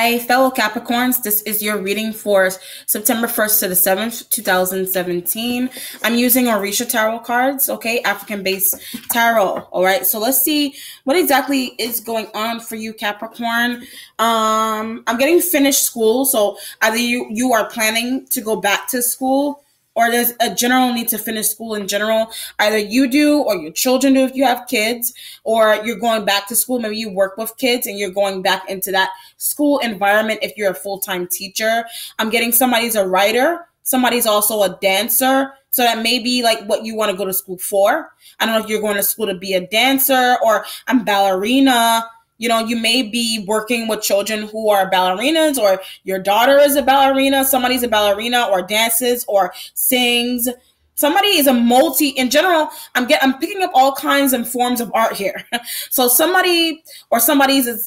Hi, fellow Capricorns. This is your reading for September 1st to the 7th, 2017. I'm using Orisha Tarot cards, okay? African-based tarot, all right? So let's see what exactly is going on for you, Capricorn. I'm getting finished school, so either you are planning to go back to school, or there's a general need to finish school in general. Either you do or your children do if you have kids, or you're going back to school. Maybe you work with kids and you're going back into that school environment if you're a full-time teacher. I'm getting somebody's a writer. Somebody's also a dancer. So that may be like what you want to go to school for. I don't know if you're going to school to be a dancer or a ballerina. You know, you may be working with children who are ballerinas, or your daughter is a ballerina, somebody's a ballerina or dances or sings. Somebody is a in general, I'm picking up all kinds and forms of art here. So somebody's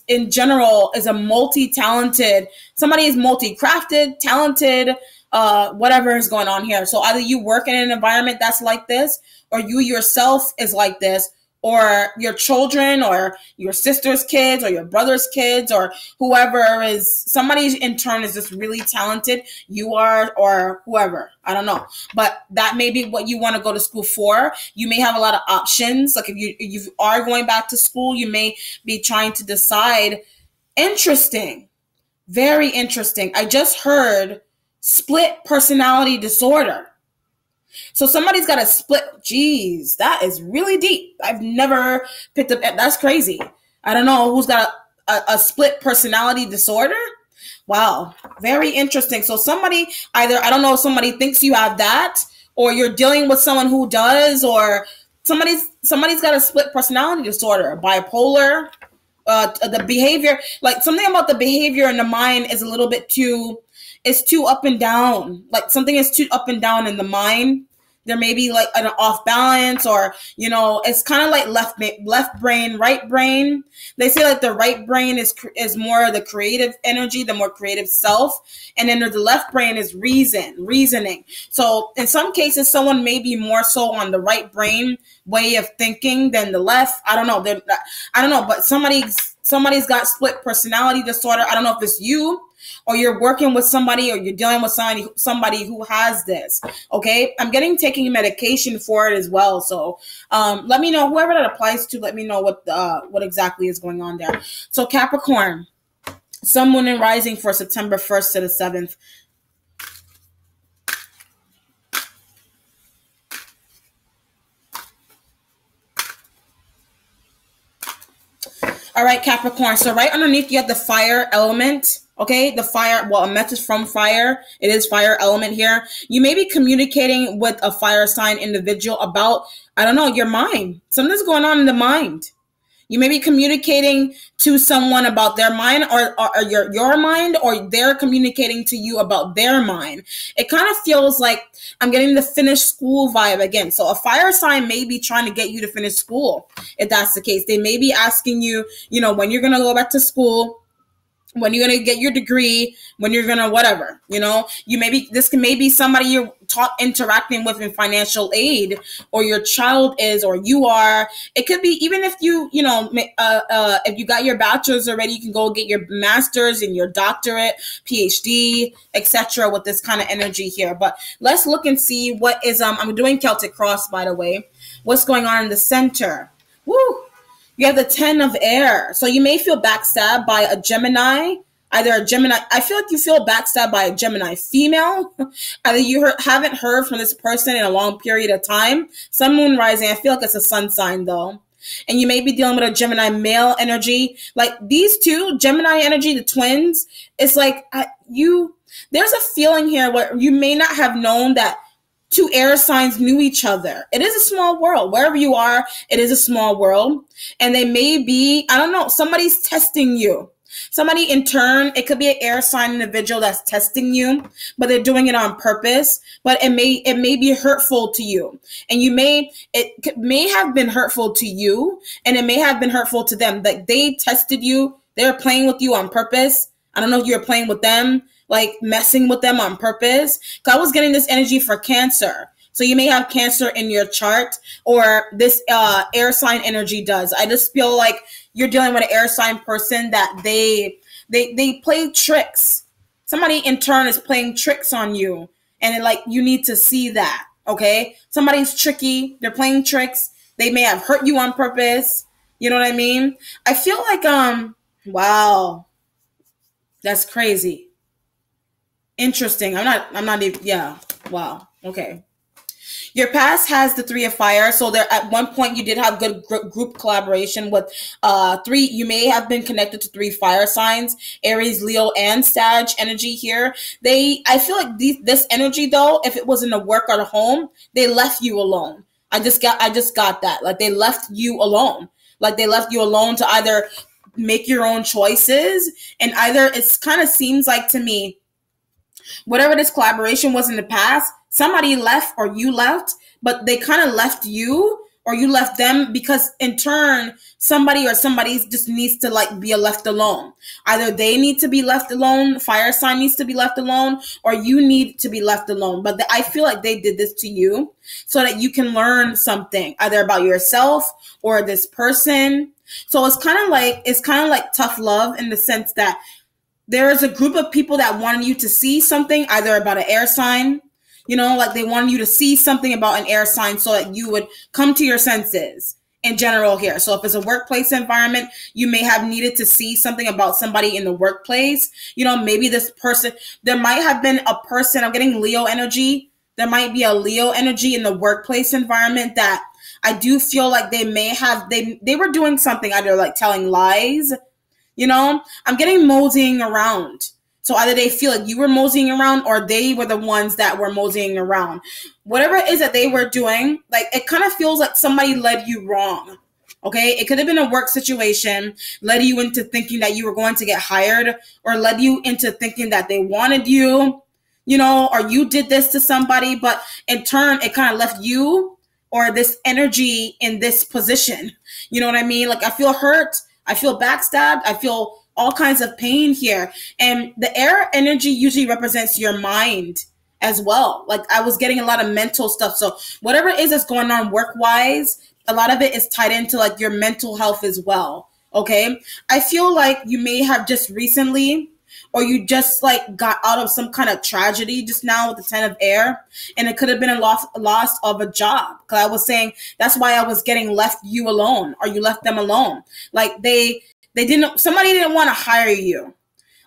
in general is a multi-talented, somebody is multi-crafted, talented, whatever is going on here. So either you work in an environment that's like this, or you yourself is like this, or your children or your sister's kids or your brother's kids or whoever is, somebody in turn is just really talented. You are, or whoever, I don't know. But that may be what you want to go to school for. You may have a lot of options. Like if you are going back to school, you may be trying to decide. Interesting. Very interesting. I just heard split personality disorder. So somebody's got a split. Geez, that is really deep. I've never picked up. That's crazy. I don't know who's got a split personality disorder. Wow. Very interesting. So somebody either, I don't know if somebody thinks you have that, or you're dealing with someone who does, or somebody's got a split personality disorder, bipolar, the behavior, like something about the behavior in the mind is a little bit too, it's too up and down. Like something is too up and down in the mind. There may be like an off balance, or, you know, it's kind of like left brain, right brain. They say like the right brain is more the creative energy, the more creative self. And then the left brain is reasoning. So in some cases, someone may be more so on the right brain way of thinking than the left. I don't know. But somebody's got split personality disorder. I don't know if it's you, or you're working with somebody, or you're dealing with somebody who has this. Okay, I'm taking medication for it as well. So let me know, whoever that applies to, let me know what exactly is going on there. So Capricorn, Sun, Moon, and Rising for September 1st to the 7th. All right, Capricorn. So right underneath you have the fire element. Okay, the fire, well, a message from fire. It is fire element here. You may be communicating with a fire sign individual about, I don't know, your mind. Something's going on in the mind. You may be communicating to someone about their mind, or your mind, or they're communicating to you about their mind. It kind of feels like I'm getting the finish school vibe again. So a fire sign may be trying to get you to finish school. If that's the case, they may be asking you, you know, when you're going to go back to school, when you're going to get your degree, when you're going to whatever, you know, this may be somebody you're interacting with in financial aid, or your child is, or you are. It could be even if if you got your bachelor's already, you can go get your master's and your doctorate, PhD, etc. with this kind of energy here. But let's look and see what is, I'm doing Celtic Cross, by the way. What's going on in the center? Woo! You have the 10 of air. So you may feel backstabbed by a Gemini, either a Gemini. I feel like you feel backstabbed by a Gemini female. Either you haven't heard from this person in a long period of time. Sun, Moon, Rising. I feel like it's a sun sign though. And you may be dealing with a Gemini male energy. Like these two, Gemini energy, the twins, it's like there's a feeling here where you may not have known that two air signs knew each other. It is a small world. Wherever you are, it is a small world. And they may be, I don't know, somebody's testing you. Somebody in turn, it could be an air sign individual that's testing you, but they're doing it on purpose. But it may be hurtful to you. And it may have been hurtful to you, and it may have been hurtful to them. Like they tested you, they were playing with you on purpose. I don't know if you were playing with them, like messing with them on purpose. Because I was getting this energy for Cancer. So you may have Cancer in your chart, or this air sign energy does. I just feel like you're dealing with an air sign person that they they play tricks. Somebody in turn is playing tricks on you, and like you need to see that. Okay, somebody's tricky. They're playing tricks. They may have hurt you on purpose. You know what I mean? I feel like wow, that's crazy. Interesting. I'm not even, yeah. Wow. Okay. Your past has the Three of Fire, so there at one point you did have good group collaboration with three. You may have been connected to 3 fire signs: Aries, Leo, and Sag energy here. I feel like this energy though, if it was in the work or the home, they left you alone. I just got that. Like they left you alone. Like they left you alone to either make your own choices, and either it's kind of seems like to me, whatever this collaboration was in the past, somebody left or you left, but they kind of left you or you left them because in turn, somebody or somebody just needs to like be left alone. Either they need to be left alone, fire sign needs to be left alone, or you need to be left alone. But I feel like they did this to you so that you can learn something either about yourself or this person. So it's kind of like tough love in the sense that there is a group of people that wanted you to see something either about an air sign, you know, like they wanted you to see something about an air sign so that you would come to your senses in general here. So if it's a workplace environment, you may have needed to see something about somebody in the workplace. You know, maybe this person, there might have been a person, I'm getting Leo energy. There might be a Leo energy in the workplace environment that I do feel like they may have, they were doing something either like telling lies. You know, I'm getting moseying around. So either they feel like you were moseying around or they were the ones that were moseying around. Whatever it is that they were doing, like it kind of feels like somebody led you wrong. Okay, it could have been a work situation, led you into thinking that you were going to get hired or led you into thinking that they wanted you, you know, or you did this to somebody, but in turn, it kind of left you or this energy in this position. You know what I mean? Like I feel hurt. I feel backstabbed. I feel all kinds of pain here. And the air energy usually represents your mind as well. Like I was getting a lot of mental stuff. So whatever it is that's going on work-wise, a lot of it is tied into like your mental health as well. Okay. I feel like you may have just recently, or you just like got out of some kind of tragedy just now with the 10 of air, and it could have been a loss of a job. Because I was saying that's why I was getting left you alone, or you left them alone. Like somebody didn't want to hire you.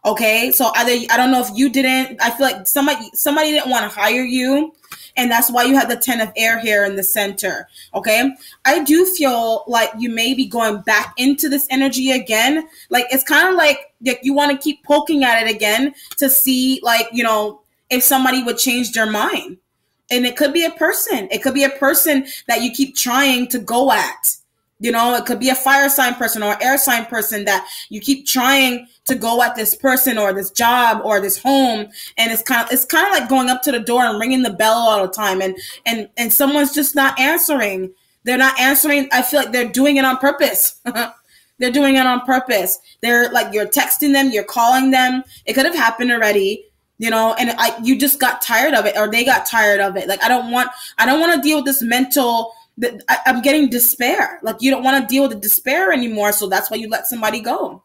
Okay, so either I don't know if you didn't. I feel like somebody didn't want to hire you, and that's why you had the 10 of air here in the center. Okay, I do feel like you may be going back into this energy again. Like it's kind of like you want to keep poking at it again to see, like, you know, if somebody would change their mind. And it could be a person. It could be a person that you keep trying to go at. You know, it could be a fire sign person or air sign person that you keep trying to go at this person or this job or this home. And it's kind of like going up to the door and ringing the bell all the time. And someone's just not answering. They're not answering. I feel like they're doing it on purpose. They're doing it on purpose. They're like, you're texting them, you're calling them. It could have happened already, you know, and you just got tired of it, or they got tired of it. Like, I don't want to deal with this mental, I'm getting despair. Like, you don't want to deal with the despair anymore. So that's why you let somebody go.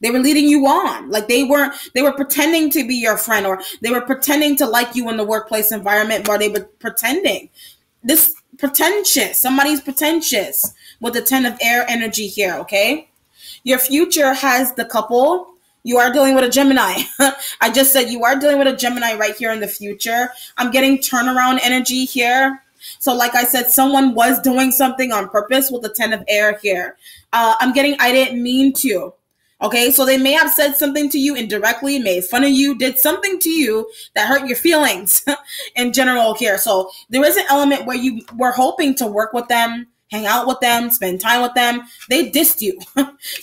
They were leading you on. Like they were pretending to be your friend, or they were pretending to like you in the workplace environment, where they were pretending. This pretentious, somebody's pretentious with the 10 of air energy here. Okay. Your future has the couple. You are dealing with a Gemini. I just said you are dealing with a Gemini right here in the future. I'm getting turnaround energy here. So like I said, someone was doing something on purpose with the 10 of air here. I'm getting, I didn't mean to. Okay, so they may have said something to you indirectly, made fun of you, did something to you that hurt your feelings in general here. So there is an element where you were hoping to work with them, hang out with them, spend time with them. They dissed you.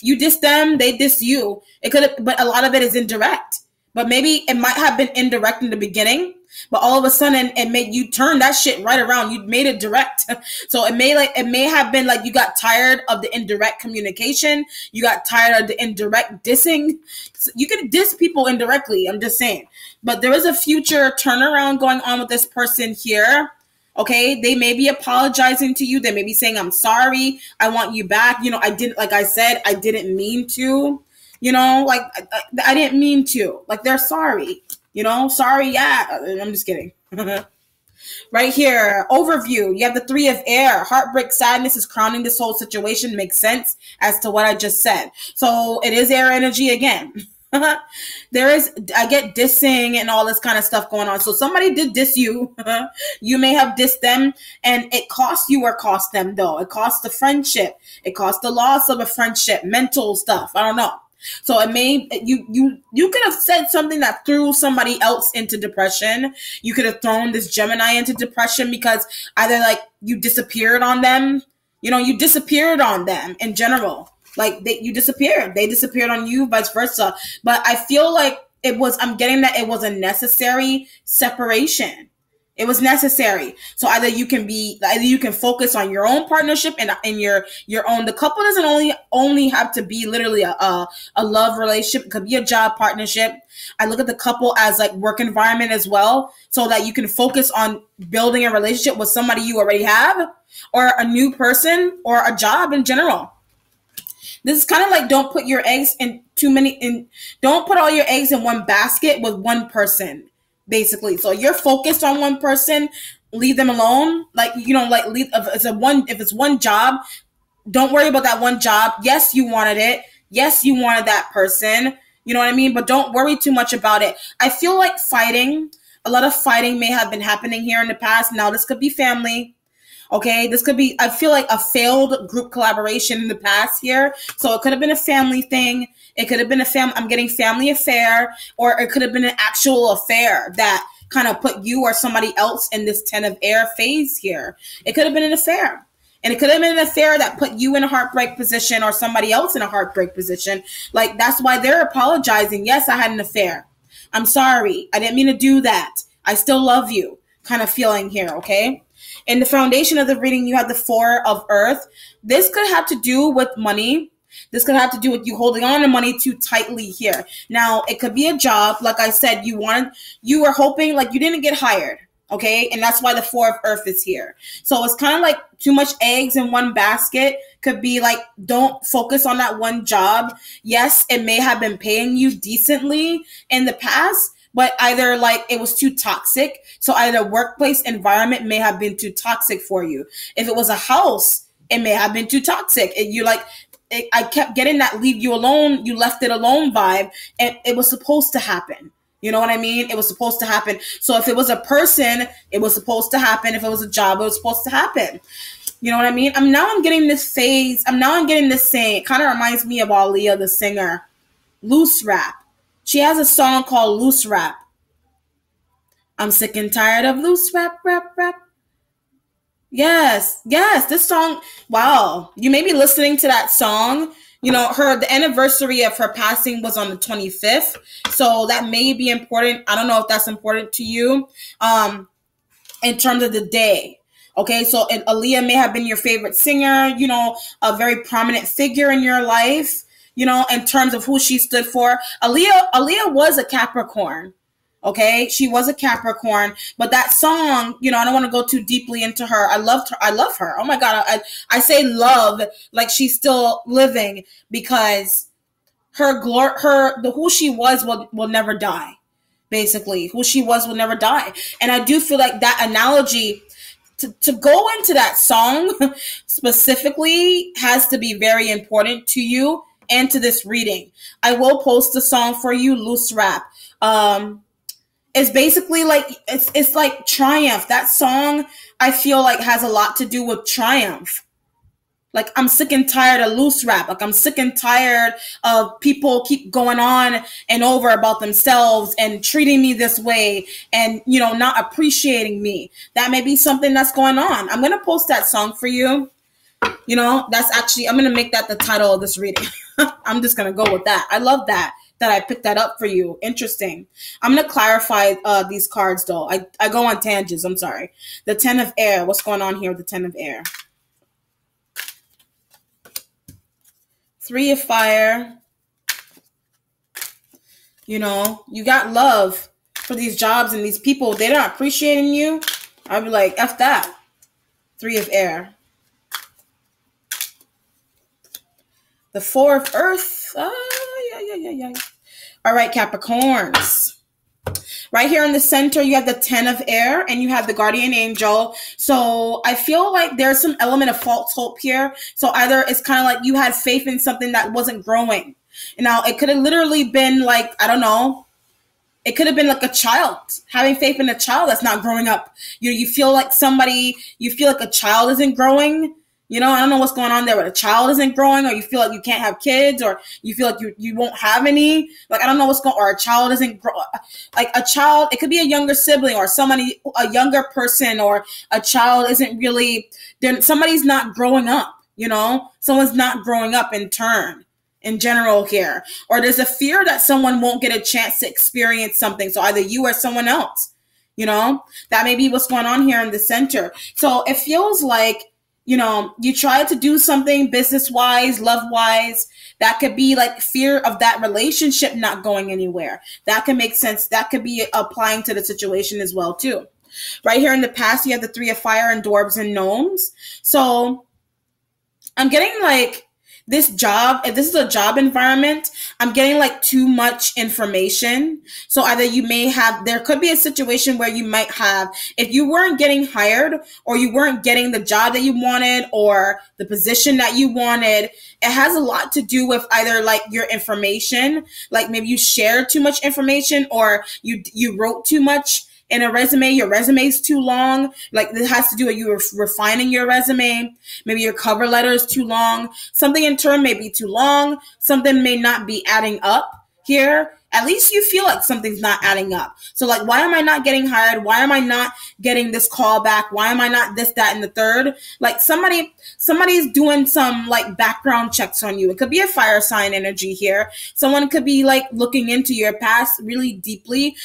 You dissed them, they dissed you. It could have, but a lot of it is indirect. But maybe it might have been indirect in the beginning, but all of a sudden it made you turn that shit right around. You made it direct. So it may have been like you got tired of the indirect communication. You got tired of the indirect dissing. So you can diss people indirectly. I'm just saying. But there is a future turnaround going on with this person here. Okay, they may be apologizing to you. They may be saying, I'm sorry. I want you back. You know, I didn't, like I said, I didn't mean to. Like I didn't mean to. Like they're sorry. Sorry, yeah. I'm just kidding. Right here, overview. You have the Three of Air. Heartbreak, sadness is crowning this whole situation. Makes sense as to what I just said. So it is air energy again. I get dissing and all this kind of stuff going on. So somebody did diss you. You may have dissed them, and it cost you or cost them, though. It cost the friendship. It cost the loss of a friendship, mental stuff. I don't know. So it may you could have said something that threw somebody else into depression. You could have thrown this Gemini into depression because either like you disappeared on them, you disappeared on them in general. Like you disappeared. They disappeared on you, vice versa. But I feel like I'm getting that it was a necessary separation. It was necessary. So either you can focus on your own partnership and in your own. The couple doesn't only have to be literally a love relationship. It could be a job partnership. I look at the couple as like work environment as well, so that you can focus on building a relationship with somebody you already have, or a new person, or a job in general. This is kind of like don't put all your eggs in one basket with one person. Basically, so you're focused on one person, leave them alone. Leave if it's one job, don't worry about that one job. Yes, you wanted it. Yes, you wanted that person. You know what I mean? But don't worry too much about it. I feel like a lot of fighting may have been happening here in the past. Now, this could be family. Okay, this could be, I feel like, a failed group collaboration in the past here. So it could have been a family thing. It could have been I'm getting family affair, or it could have been an actual affair that kind of put you or somebody else in this 10 of air phase here. It could have been an affair. And it could have been an affair that put you in a heartbreak position or somebody else in a heartbreak position. Like, that's why they're apologizing. Yes, I had an affair. I'm sorry. I didn't mean to do that. I still love you kind of feeling here, okay? In the foundation of the reading, you have the Four of Earth. This could have to do with money. This could have to do with you holding on to money too tightly here. Now, it could be a job. Like I said, you were hoping, like, you didn't get hired, okay? And that's why the Four of Earth is here. So it's kind of like too much eggs in one basket. Could be like, don't focus on that one job. Yes, it may have been paying you decently in the past, but either like it was too toxic. So either workplace environment may have been too toxic for you. If it was a house, it may have been too toxic. I kept getting that leave you alone, you left it alone vibe, and it was supposed to happen. You know what I mean? It was supposed to happen. So if it was a person, it was supposed to happen. If it was a job, it was supposed to happen. You know what I mean? I'm getting this phase. I'm getting this saying. It kind of reminds me of Aaliyah, the singer. Loose rap. She has a song called Loose Rap. I'm sick and tired of loose rap, rap, rap. Yes, this song, wow. You may be listening to that song. The anniversary of her passing was on the 25th. So that may be important. I don't know if that's important to you in terms of the day. Okay, so Aaliyah may have been your favorite singer, a very prominent figure in your life. In terms of who she stood for. Aaliyah was a Capricorn. Okay, she was a Capricorn, but that song, I don't want to go too deeply into her. I love her. Oh my God. I say love like she's still living, because who she was will never die. Basically, who she was will never die. And I do feel like that analogy to go into that song specifically has to be very important to you and to this reading. I will post the song for you, Loose Rap. It's basically like, it's like triumph. That song, I feel like, has a lot to do with triumph. Like, I'm sick and tired of loose rap. Like, I'm sick and tired of people keep going on and over about themselves and treating me this way and, not appreciating me. That may be something that's going on. I'm going to post that song for you. That's actually, I'm going to make that the title of this reading. I'm just going to go with that. I love that I picked that up for you. Interesting. I'm going to clarify these cards, though. I go on tangents. I'm sorry. The 10 of Air. What's going on here with the 10 of Air? 3 of Fire. You got love for these jobs and these people. They're not appreciating you. I'd be like, F that. 3 of Air. The 4 of Earth. All right, Capricorns. Right here in the center, you have the 10 of air and you have the guardian angel. So I feel like there's some element of false hope here. So either it's kind of like you had faith in something that wasn't growing. Now, it could have literally been like, I don't know, it could have been like a child, having faith in a child that's not growing up. You feel like a child isn't growing. I don't know what's going on there, but a child isn't growing, or you feel like you can't have kids, or you feel like you won't have any. Like, I don't know what's going on, or a child isn't like a child. It could be a younger sibling or a younger person, or a child isn't really, somebody's not growing up, someone's not growing up in turn. In general here, or there's a fear that someone won't get a chance to experience something. So either you or someone else, that may be what's going on here in the center. So it feels like, you try to do something business-wise, love-wise, that could be like fear of that relationship not going anywhere. That can make sense. That could be applying to the situation as well too. Right here in the past, you have the 3 of fire and dwarves and gnomes. So I'm getting like, this job, if this is a job environment, I'm getting like too much information. So either there could be a situation where you might have, if you weren't getting hired or you weren't getting the job that you wanted or the position that you wanted, it has a lot to do with either like your information, like maybe you shared too much information or you wrote too much in a resume, your resume is too long. Like this has to do with you refining your resume. Maybe your cover letter is too long. Something in turn may be too long. Something may not be adding up here. At least you feel like something's not adding up. So like, why am I not getting hired? Why am I not getting this call back? Why am I not this, that, and the third? Like somebody's doing some like background checks on you. It could be a fire sign energy here. Someone could be like looking into your past really deeply,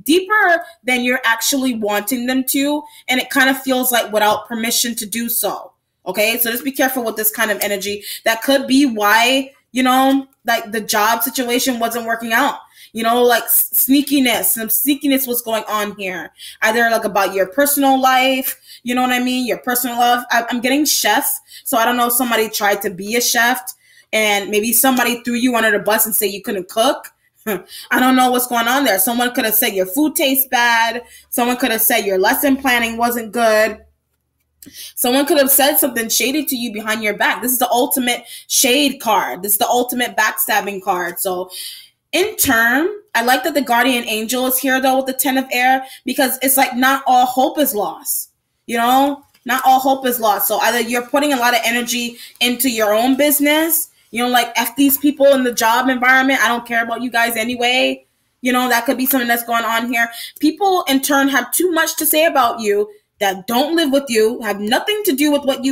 deeper than you're actually wanting them to. And it kind of feels like without permission to do so. Okay. So just be careful with this kind of energy. That could be why, like the job situation wasn't working out, like some sneakiness was going on here. Either like about your personal life, you know what I mean? Your personal life. I'm getting chef. So I don't know if somebody tried to be a chef and maybe somebody threw you under the bus and say you couldn't cook. I don't know what's going on there. Someone could have said your food tastes bad. Someone could have said your lesson planning wasn't good. Someone could have said something shady to you behind your back. This is the ultimate shade card. This is the ultimate backstabbing card. So in turn, I like that the guardian angel is here though with the 10 of air, because it's like not all hope is lost. Not all hope is lost. So either you're putting a lot of energy into your own business, like F these people in the job environment. I don't care about you guys anyway. That could be something that's going on here. People in turn have too much to say about you that don't live with you, have nothing to do with what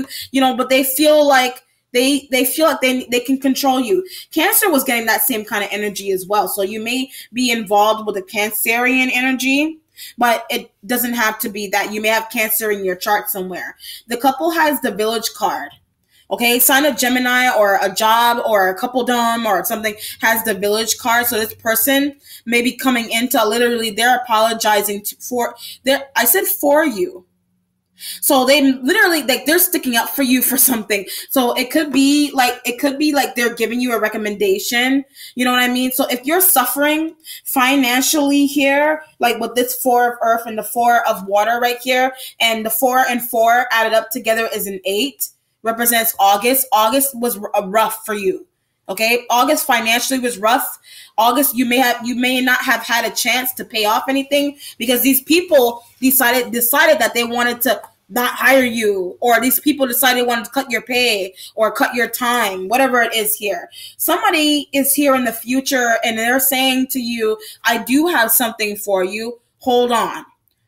but they feel like they feel like they can control you. Cancer was getting that same kind of energy as well. So you may be involved with a Cancerian energy, but it doesn't have to be that. You may have Cancer in your chart somewhere. The couple has the Village card. Okay, sign of Gemini or a job or a coupledom or something has the Village card. So this person may be coming into literally they're apologizing for you. So they literally like they're sticking up for you for something. So it could be like they're giving you a recommendation. You know what I mean? So if you're suffering financially here, like with this 4 of earth and the 4 of water right here, and the 4 and 4 added up together is an 8, represents August. August was rough for you. Okay, August financially was rough. August, you may not have had a chance to pay off anything because these people decided that they wanted to not hire you, or these people decided they wanted to cut your pay or cut your time, whatever it is here. Somebody is here in the future and they're saying to you, I do have something for you. Hold on.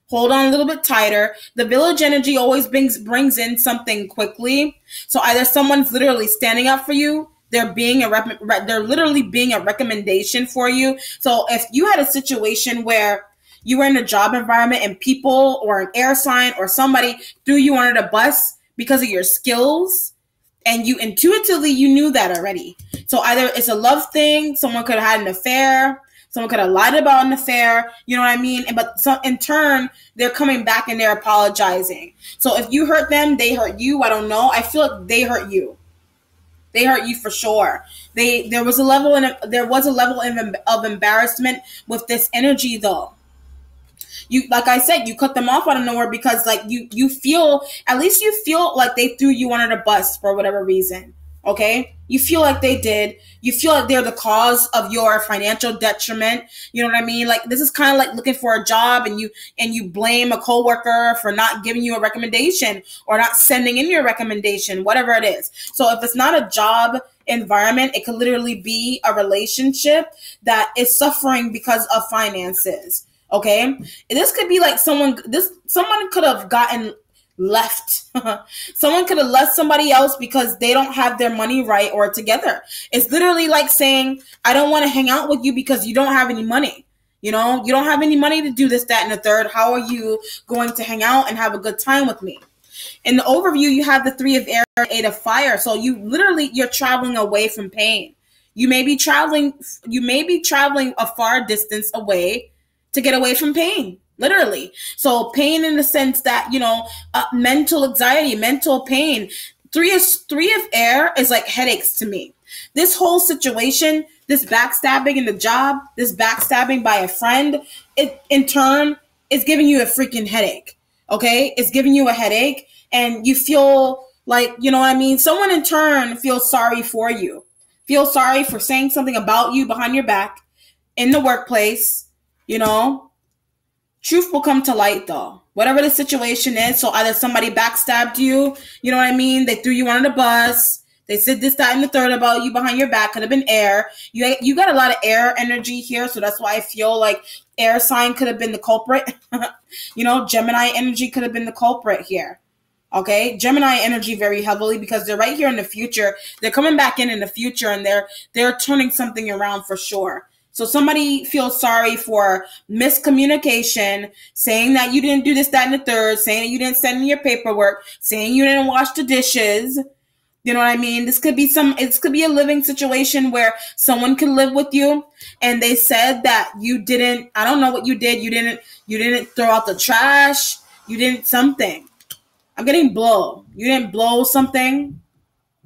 Hold on a little bit tighter. The Village energy always brings in something quickly. So either someone's literally standing up for you, they're literally being a recommendation for you. So if you had a situation where you were in a job environment and people or an air sign or somebody threw you under the bus because of your skills, and you intuitively you knew that already. So either it's a love thing, someone could have had an affair, someone could have lied about an affair, you know what I mean? But in turn, they're coming back and they're apologizing. So if you hurt them, they hurt you. I don't know. I feel like they hurt you. They hurt you for sure. There was a level of embarrassment with this energy though. You, like I said, you cut them off out of nowhere because like you feel, at least you feel like they threw you under the bus for whatever reason. Okay, you feel like they did. You feel like they're the cause of your financial detriment. You know what I mean? Like this is kind of like looking for a job and you blame a coworker for not giving you a recommendation or not sending in your recommendation, whatever it is. So if it's not a job environment, it could literally be a relationship that is suffering because of finances. Okay, this could be like someone could have gotten left. Someone could have left somebody else because they don't have their money right or together. It's literally like saying, I don't want to hang out with you because you don't have any money. You know, you don't have any money to do this, that, and the third. How are you going to hang out and have a good time with me? In the overview, you have the 3 of air, 8 of fire. So you're traveling away from pain. You may be traveling a far distance away to get away from pain, literally. So pain in the sense that, mental anxiety, mental pain. 3 of air is like headaches to me. This whole situation, this backstabbing in the job, this backstabbing by a friend, it in turn is giving you a freaking headache. Okay? It's giving you a headache and you feel like, you know what I mean? Someone in turn feels sorry for you. Feel sorry for saying something about you behind your back in the workplace. Truth will come to light though. Whatever the situation is, so either somebody backstabbed you, you know what I mean? They threw you under the bus. They said this, that, and the third about you behind your back. Could have been air. You got a lot of air energy here, so that's why I feel like air sign could have been the culprit. Gemini energy could have been the culprit here. Okay, Gemini energy very heavily because they're right here in the future. They're coming back in the future and they're turning something around for sure. So somebody feels sorry for miscommunication, saying that you didn't do this, that, and the third, saying that you didn't send in your paperwork, saying you didn't wash the dishes. You know what I mean? This could be a living situation where someone can live with you and they said that you didn't, I don't know what you did. You didn't throw out the trash. You didn't something. I'm getting blow. You didn't blow something.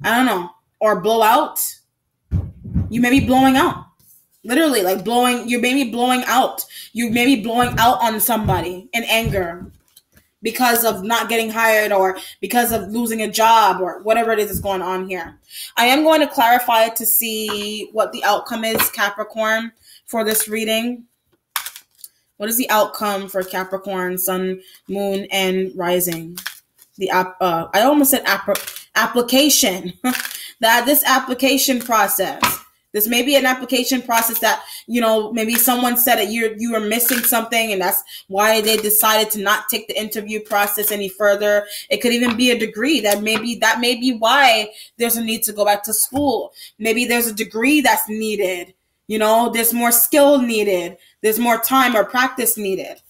I don't know. Or blow out. You may be blowing out. Literally, like you may be blowing out. You may be blowing out on somebody in anger because of not getting hired or because of losing a job or whatever it is that's going on here. I am going to clarify to see what the outcome is, Capricorn, for this reading. What is the outcome for Capricorn, Sun, Moon, and Rising? I almost said application. This application process. This may be an application process that, maybe someone said that you were missing something and that's why they decided to not take the interview process any further. It could even be a degree that may be why there's a need to go back to school. Maybe there's a degree that's needed. There's more skill needed. There's more time or practice needed.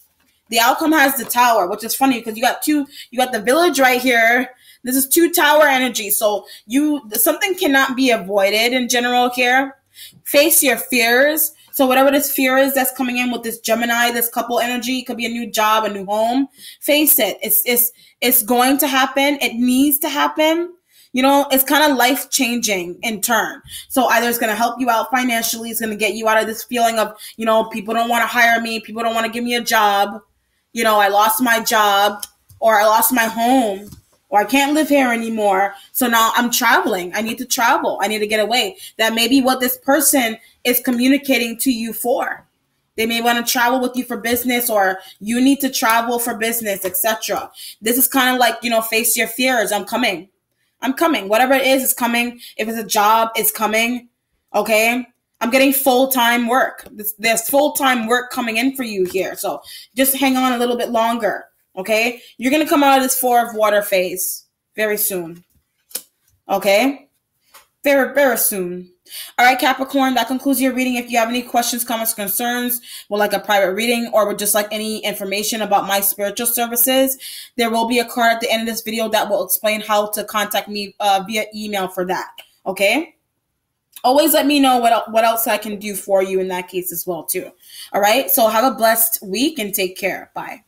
The outcome has the Tower, which is funny because you got the Village right here. This is 2 Tower energy. So something cannot be avoided in general here. Face your fears. So whatever this fear is that's coming in with this Gemini, this couple energy, it could be a new job, a new home. Face it. It's going to happen. It needs to happen. It's kind of life changing in turn. So either it's going to help you out financially. It's going to get you out of this feeling of, people don't want to hire me. People don't want to give me a job. I lost my job or I lost my home. Or I can't live here anymore. So now I'm traveling. I need to travel. I need to get away. That may be what this person is communicating to you for. They may want to travel with you for business or you need to travel for business, etc. This is kind of like, face your fears. I'm coming. Whatever it is coming. If it's a job, it's coming. Okay? I'm getting full-time work. There's full-time work coming in for you here. So just hang on a little bit longer. Okay, you're going to come out of this 4 of water phase very soon. Okay, very, very soon. All right, Capricorn, that concludes your reading. If you have any questions, comments, concerns, would like a private reading, or would just like any information about my spiritual services, there will be a card at the end of this video that will explain how to contact me via email for that. Okay, always let me know what else I can do for you in that case as well, too. All right, so have a blessed week and take care. Bye.